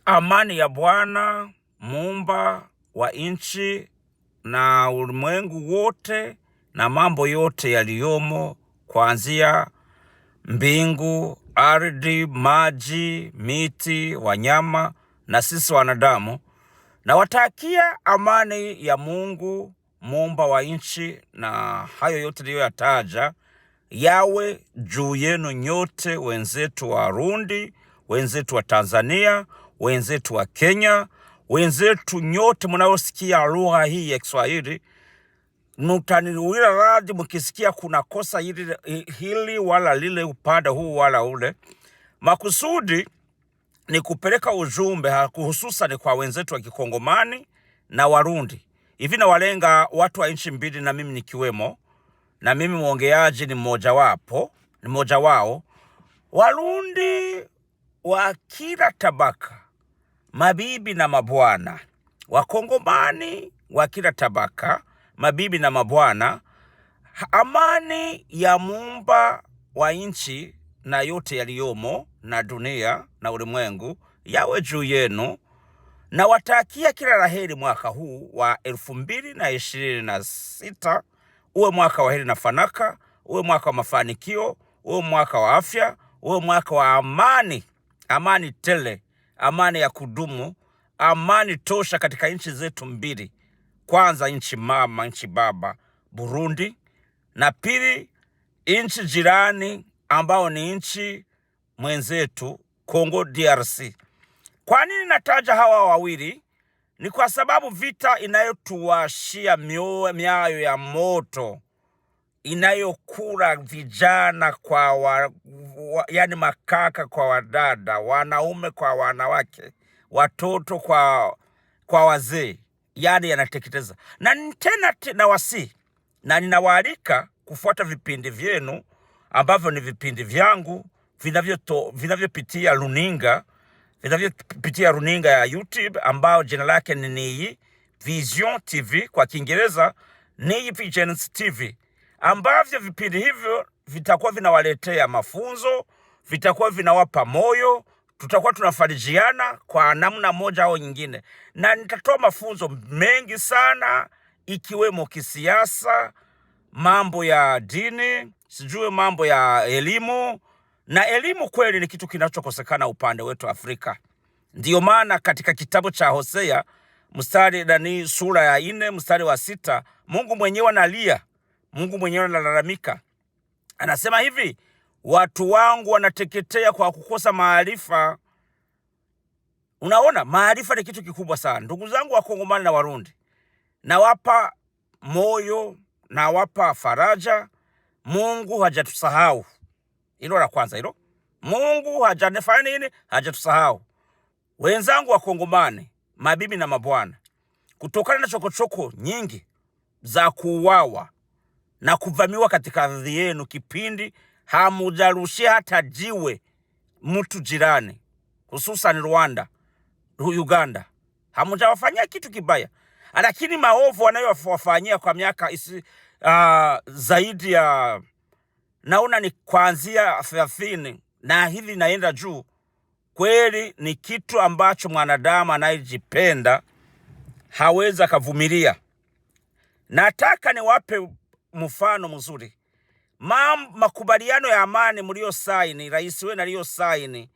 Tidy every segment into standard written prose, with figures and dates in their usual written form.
Amani ya Bwana muumba wa nchi na ulimwengu wote na mambo yote yaliyomo, kuanzia mbingu, ardhi, maji, miti, wanyama na sisi wanadamu. Na watakia amani ya Mungu muumba wa nchi na hayo yote niliyoyataja yawe juu yenu nyote, wenzetu wa Burundi, wenzetu wa Tanzania, wenzetu wa Kenya, wenzetu nyote mnaosikia lugha hii ya Kiswahili. Mtaniwila radhi mkisikia kuna kosa hili wala lile, upande huu wala ule. Makusudi ni kupeleka ujumbe hususan kwa wenzetu wa Kikongomani na Warundi. Hivi na walenga watu wa nchi mbili, na mimi nikiwemo, na mimi mwongeaji ni mmoja wao. Warundi wa kila tabaka, mabibi na mabwana, Wakongomani wa kila tabaka, mabibi na mabwana, amani ya muumba wa nchi na yote yaliyomo na dunia na ulimwengu yawe juu yenu. Na watakia kila laheri mwaka huu wa 2026, uwe mwaka wa heri na fanaka, uwe mwaka wa mafanikio, uwe mwaka wa afya, uwe mwaka wa amani, amani tele, amani ya kudumu, amani tosha katika nchi zetu mbili. Kwanza nchi mama, nchi baba Burundi, na pili nchi jirani ambao ni nchi mwenzetu Kongo DRC. Kwa nini nataja hawa wawili? Ni kwa sababu vita inayotuwashia miayo ya moto, inayokula vijana kwa yani makaka kwa wadada, wanaume kwa wanawake, watoto kwa wazee, yani yanateketeza. Na tena nawasihi na ninawaalika kufuata vipindi vyenu ambavyo ni vipindi vyangu vinavyopitia runinga ya YouTube, ambao jina lake ni Niyi Vision TV, kwa Kiingereza Niyi Visions TV, ambavyo vipindi hivyo vitakuwa vinawaletea mafunzo, vitakuwa vinawapa moyo, tutakuwa tunafarijiana kwa namna moja au nyingine, na nitatoa mafunzo mengi sana, ikiwemo kisiasa, mambo ya dini, sijue mambo ya elimu. Na elimu kweli ni kitu kinachokosekana upande wetu Afrika. Ndiyo maana katika kitabu cha Hosea sura ya 4 mstari wa 6, Mungu mwenyewe analia, Mungu mwenyewe analalamika. Anasema hivi: watu wangu wanateketea kwa kukosa maarifa. Unaona, maarifa ni kitu kikubwa sana. Ndugu zangu Wakongomani na Warundi, nawapa moyo, nawapa faraja. Mungu hajatusahau. Hilo la kwanza hilo. Mungu hajanifanya nini? Hajatusahau. Wenzangu Wakongomani, mabibi na mabwana, kutokana na chokochoko nyingi za kuuawa na kuvamiwa katika ardhi yenu, kipindi hamujarushia hata jiwe mtu jirani, hususan Rwanda, Uganda, hamujawafanyia kitu kibaya. Lakini maovu wanayowafanyia kwa miaka zaidi ya, naona ni kuanzia 30 na hivi naenda juu, kweli ni kitu ambacho mwanadamu anayejipenda hawezi kuvumilia. Nataka niwape mfano mzuri. Makubaliano ya amani mlio saini, rais wenu alio saini,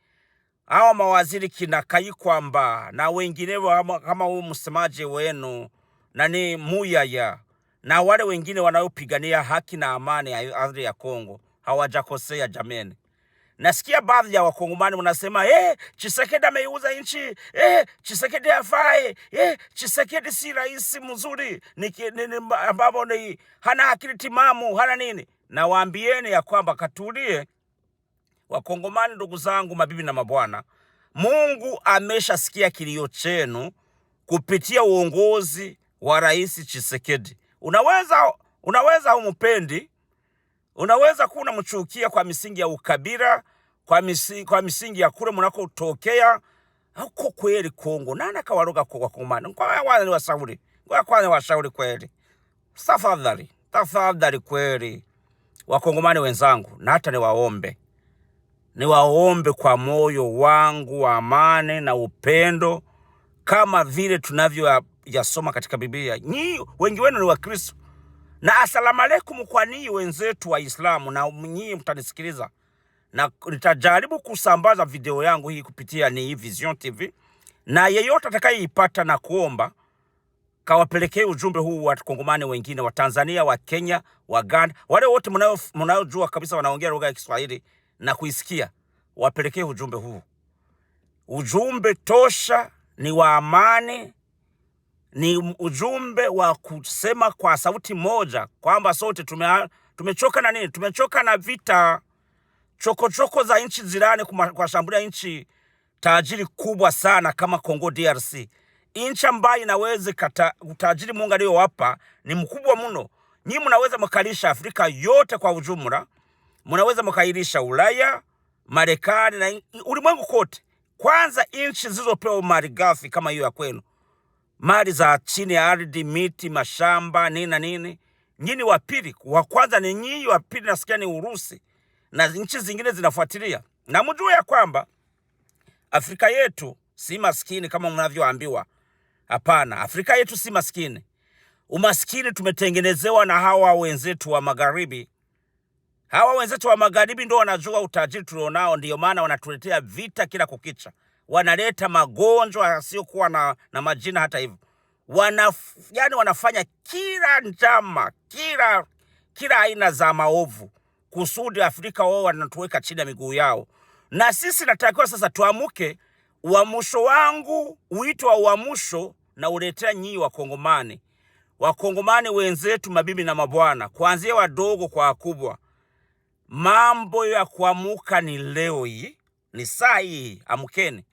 hao mawaziri kina Kayikwamba na wengineo kama huyu msemaji wenu nani Muyaya, na wale wengine wanaopigania haki na amani ya ardhi ya Kongo, hawajakosea jameni. Nasikia baadhi ya Wakongomani mnasema Tshisekedi ameiuza nchi, Tshisekedi hafai, Tshisekedi si rais mzuri, ambapo hana akili timamu, hana nini. Na waambieni ya kwamba katulie Wakongomani, ndugu zangu, mabibi na mabwana. Mungu ameshasikia kilio chenu kupitia uongozi wa Rais Tshisekedi. Unaweza umupendi, unaweza kuwa unamchukia kwa misingi ya ukabila, kwa misingi ya kule mnakotokea. Huko kweli Kongo nani kawaroga kwa Wakongomani? Kwa washauri kweli. Tafadhali kweli Wakongomani wenzangu, na hata niwaombe, niwaombe kwa moyo wangu wa amani na upendo, kama vile tunavyoyasoma katika Biblia. Nyinyi wengi wenu ni Wakristo, na asalamu alaykum kwa ninyi wenzetu wa Islamu, na nyinyi mtanisikiliza, na nitajaribu kusambaza video yangu hii kupitia ni Vision TV, na yeyote atakayeipata na kuomba kawapelekee ujumbe huu wa Kongomani wengine, wa Tanzania, wa Kenya, wa Ghana, wale wote mnaojua kabisa wanaongea lugha ya Kiswahili na kuisikia, wapelekee ujumbe huu. Ujumbe tosha, ni wa amani, ni ujumbe wa kusema kwa sauti moja kwamba sote tumechoka na nini? Tumechoka na vita, chokochoko za nchi jirani kwa shambulia nchi tajiri kubwa sana kama Kongo DRC. Nchi ambayo inaweza utajiri Mungu aliyowapa ni mkubwa mno. Nyinyi mnaweza mkalisha Afrika yote kwa ujumla, mnaweza mkailisha Ulaya, Marekani na ulimwengu kote. Kwanza nchi zilizopewa mali ghafi kama hiyo ya kwenu, mali za chini ya ardhi, miti, mashamba, nini na nini, nyinyi wa pili. Wa kwanza ni nyinyi, wa pili nasikia ni Urusi, na nchi zingine zinafuatilia. Na mjue ya kwamba Afrika yetu si maskini kama mnavyoambiwa. Hapana, Afrika yetu si maskini. Umaskini tumetengenezewa na hawa wenzetu wa magharibi. Hawa wenzetu wa magharibi ndio wanajua utajiri tulionao, ndio maana wanatuletea vita kila kukicha. Wanaleta magonjwa yasiyokuwa na majina hata hivyo. Yani wanafanya kila njama, kila aina za maovu kusudi Afrika wao wanatuweka chini ya miguu yao. Na sisi natakiwa sasa tuamuke. Uamusho wangu, wito wa uamusho na uletea nyinyi Wakongomani. Wakongomani wenzetu, mabibi na mabwana, kuanzia wadogo kwa wakubwa. Mambo ya kuamuka ni leo hii, ni saa hii. Amukeni.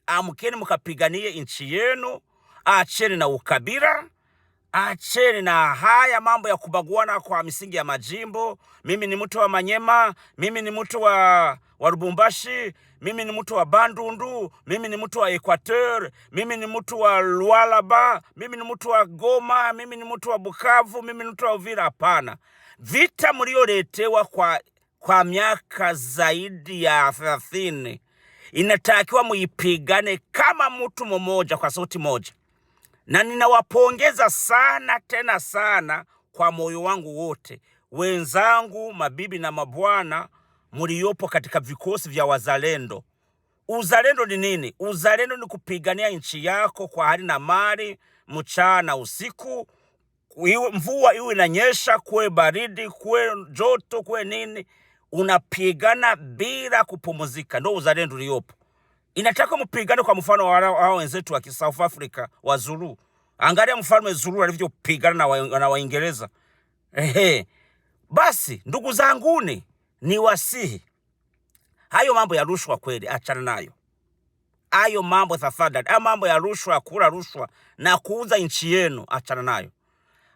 Amukeni mkapiganie nchi yenu. Acheni na ukabila. Acheni na haya mambo ya kubaguana kwa misingi ya majimbo. Mimi ni mtu wa Manyema, mimi ni mtu wa Lubumbashi, mimi ni mtu wa Bandundu, mimi ni mtu wa Equateur, mimi ni mtu wa Lualaba, mimi ni mtu wa Goma, mimi ni mtu wa Bukavu, mimi ni mtu wa Uvira. Hapana. Vita mlioletewa kwa miaka zaidi ya 30 inatakiwa muipigane kama mtu mmoja kwa sauti moja. Na ninawapongeza sana tena sana kwa moyo wangu wote wenzangu, mabibi na mabwana, mliopo katika vikosi vya wazalendo. Uzalendo ni nini? Uzalendo ni kupigania nchi yako kwa hali na mali, mchana usiku, mvua iwe inanyesha, kuwe baridi, kuwe joto, kuwe nini, unapigana bila kupumzika. Ndio uzalendo uliopo. Inataka mpigane kwa mfano wa wenzetu wa South Africa, wa Zulu. Angalia mfalme Zulu alivyopigana na Waingereza. Basi ndugu zanguni, ni wasihi, hayo mambo ya rushwa kweli achana nayo. Hayo mambo tafadhali, hayo mambo ya rushwa, kula rushwa na kuuza nchi yenu, achana nayo.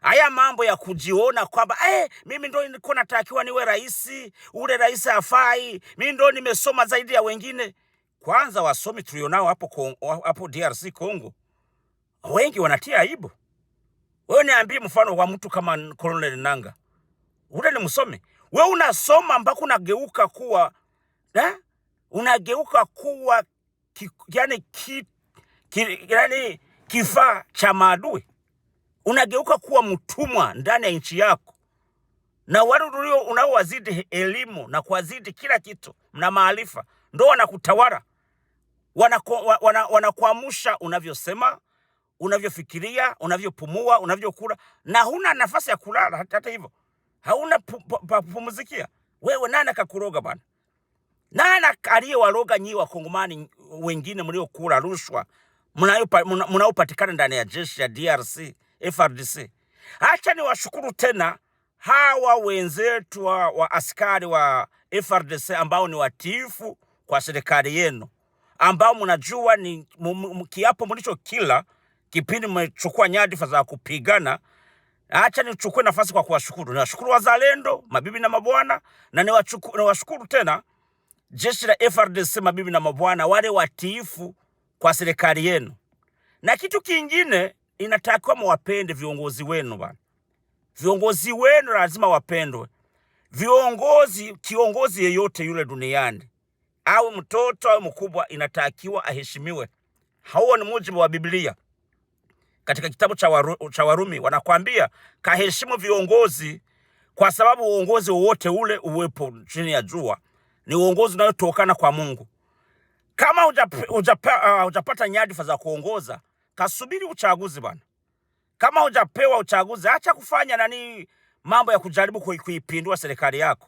Haya mambo ya kujiona kwamba mimi ndo niko natakiwa niwe rais, ule rais hafai, mimi ndo nimesoma zaidi ya wengine. Kwanza wasomi tulionao hapo DRC Congo, wengi wanatia aibu. Wewe niambie mfano wa mtu kama Colonel Nanga. Ule ni msomi. Wewe unasoma mpaka unageuka kuwa yani kifaa cha maadui. Unageuka kuwa mtumwa ndani ya nchi yako. Na wale unaowazidi elimu na kuwazidi kila kitu na maarifa ndio wanakutawala. Wanakuamusha unavyosema, unavyofikiria, unavyopumua, unavyokula, na huna nafasi ya kulala hata hivyo. Hauna kupumzikia. Wewe nani akakuroga bwana? Nani aliyewaroga nyinyi Wakongomani wengine mliokula rushwa mnaopatikana ndani ya jeshi ya DRC, FARDC? Acha ni washukuru tena hawa wenzetu wa askari wa FARDC ambao ni watiifu kwa serikali yenu, ambao mnajua ni kiapo mlichokila kipindi mmechukua nyadhifa za kupigana. Acha nichukue nafasi kwa kuwashukuru. Niwashukuru wazalendo, mabibi na mabwana, na niwashukuru tena jeshi la FARDC, mabibi na mabwana, wale watiifu kwa serikali yenu. Na kitu kingine, inatakiwa mwapende viongozi wenu bwana. Viongozi wenu lazima wapendwe. Kiongozi yeyote yule duniani au mtoto au mkubwa, inatakiwa aheshimiwe. Huo ni mujibu wa Biblia. Katika kitabu cha Warumi wanakwambia kaheshimu viongozi, kwa sababu uongozi wowote ule uwepo chini ya jua ni uongozi unaotokana kwa Mungu. Kama hujapata nyadhifa za kuongoza, kasubiri uchaguzi bwana. Kama hujapewa uchaguzi, acha kufanya mambo ya kujaribu kuipindua serikali yako.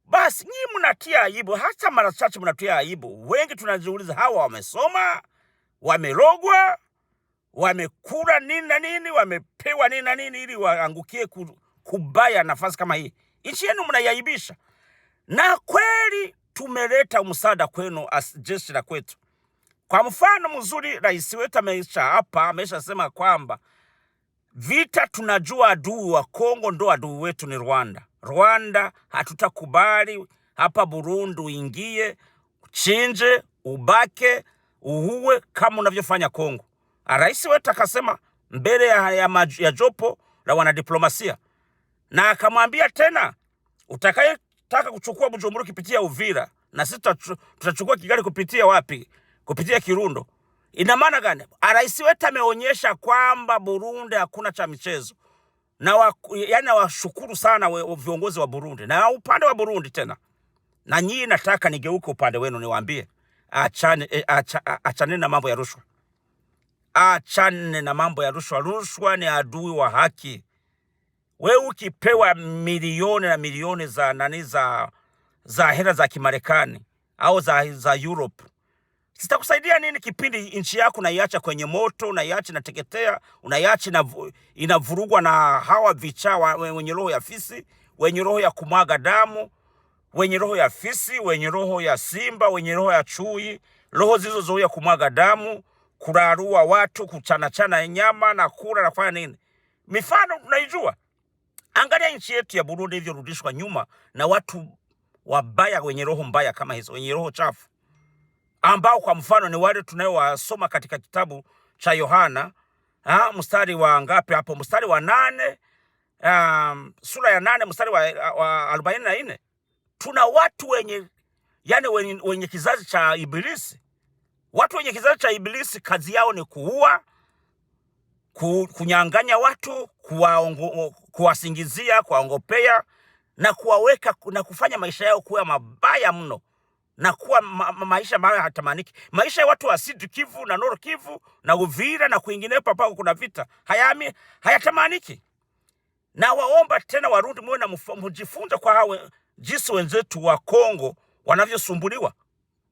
Basi nyinyi mnatia aibu, hata mara chache mnatia aibu. Wengi tunajiuliza, hawa wamesoma, wamerogwa, wamekula nini na nini, wamepewa nini na nini ili waangukie kubaya nafasi kama hii? Nchi yenu mnaiaibisha. Na kweli tumeleta msaada kwenu jeshi la kwetu. Kwa mfano mzuri, rais wetu ameshasema kwamba vita, tunajua adui wa Kongo ndo adui wetu ni Rwanda. Rwanda hatutakubali hapa Burundi uingie, uchinje, ubake, uue kama unavyofanya Kongo. Rais wetu akasema mbele ya jopo la wanadiplomasia, na akamwambia tena, utakayetaka kuchukua Bujumbura kupitia Uvira, na sisi tutachukua Kigali kupitia wapi? Kupitia Kirundo. Ina maana gani? Rais wetu ameonyesha kwamba Burundi hakuna cha michezo. Yani washukuru sana viongozi wa Burundi. Na upande wa Burundi tena, na nyinyi nataka nigeuke upande wenu niwaambie, achane na mambo ya rushwa. Achane na mambo ya rushwa. Rushwa ni adui wa haki. Wewe ukipewa milioni na milioni za hela za Kimarekani au za Europe, sitakusaidia nini kipindi nchi yako unaiacha kwenye moto, unaiacha inateketea, unaiacha inavurugwa na hawa vichaa wenye roho ya fisi, wenye roho ya kumwaga damu, wenye roho ya fisi, wenye roho ya simba, wenye roho ya chui, roho zilizozoea kumwaga damu, kurarua watu, kuchana nyama na kula na kufanya nini. Mifano tunaijua. Angalia nchi yetu ya Burundi ilivyorudishwa nyuma na watu wabaya, wenye roho mbaya kama hizo, wenye roho chafu, ambao kwa mfano ni wale tunayowasoma katika kitabu cha Yohana, mstari wa ngapi hapo? Mstari wa 8, sura ya 8 mstari wa 44. Tuna watu wenye kizazi cha Ibilisi. Watu wenye kizazi cha Ibilisi kazi yao ni kuua, kunyang'anya watu, kuwasingizia, kuwaongopea na kuwaweka na kufanya maisha yao kuwa mabaya mno, na kuwa maisha ambayo hatamaniki. Maisha ya watu wa Sud Kivu na Nord Kivu na Uvira na kwingineko ambako kuna vita hayatamaniki. Na waomba tena Warundi mwe na mjifunze kwa hao jinsi wenzetu wa Kongo wanavyosumbuliwa,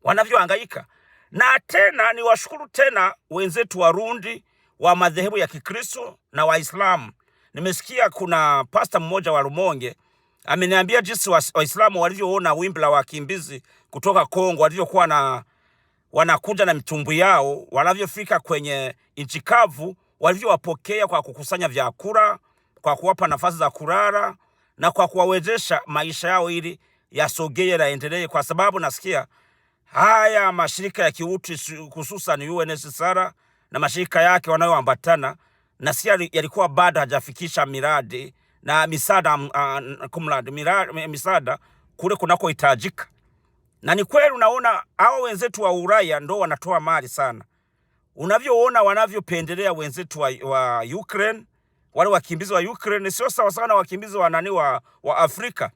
wanavyohangaika. Na tena ni washukuru tena wenzetu Warundi wa madhehebu ya Kikristo na Waislamu. Nimesikia kuna pasta mmoja wa Rumonge ameniambia jinsi Waislamu walivyoona wimbi la wakimbizi kutoka Kongo, walivyokuwa wanakuja na mitumbu yao, wanavyofika kwenye nchi kavu, walivyowapokea kwa kukusanya vyakula, kwa kuwapa nafasi za kulala na kwa kuwawezesha maisha yao ili yasogee na endelee. Kwa sababu nasikia haya mashirika ya kiutu, hususan UNHCR na mashirika yake wanayoambatana, nasikia yalikuwa bado hajafikisha miradi na misaada kule kunakohitajika. Na ni kweli unaona hao wenzetu wa Ulaya ndo wanatoa mali sana. Unavyoona wanavyopendelea wenzetu wa Ukraine, wale wakimbizi wa Ukraine sio sawa sana wakimbizi wa Afrika.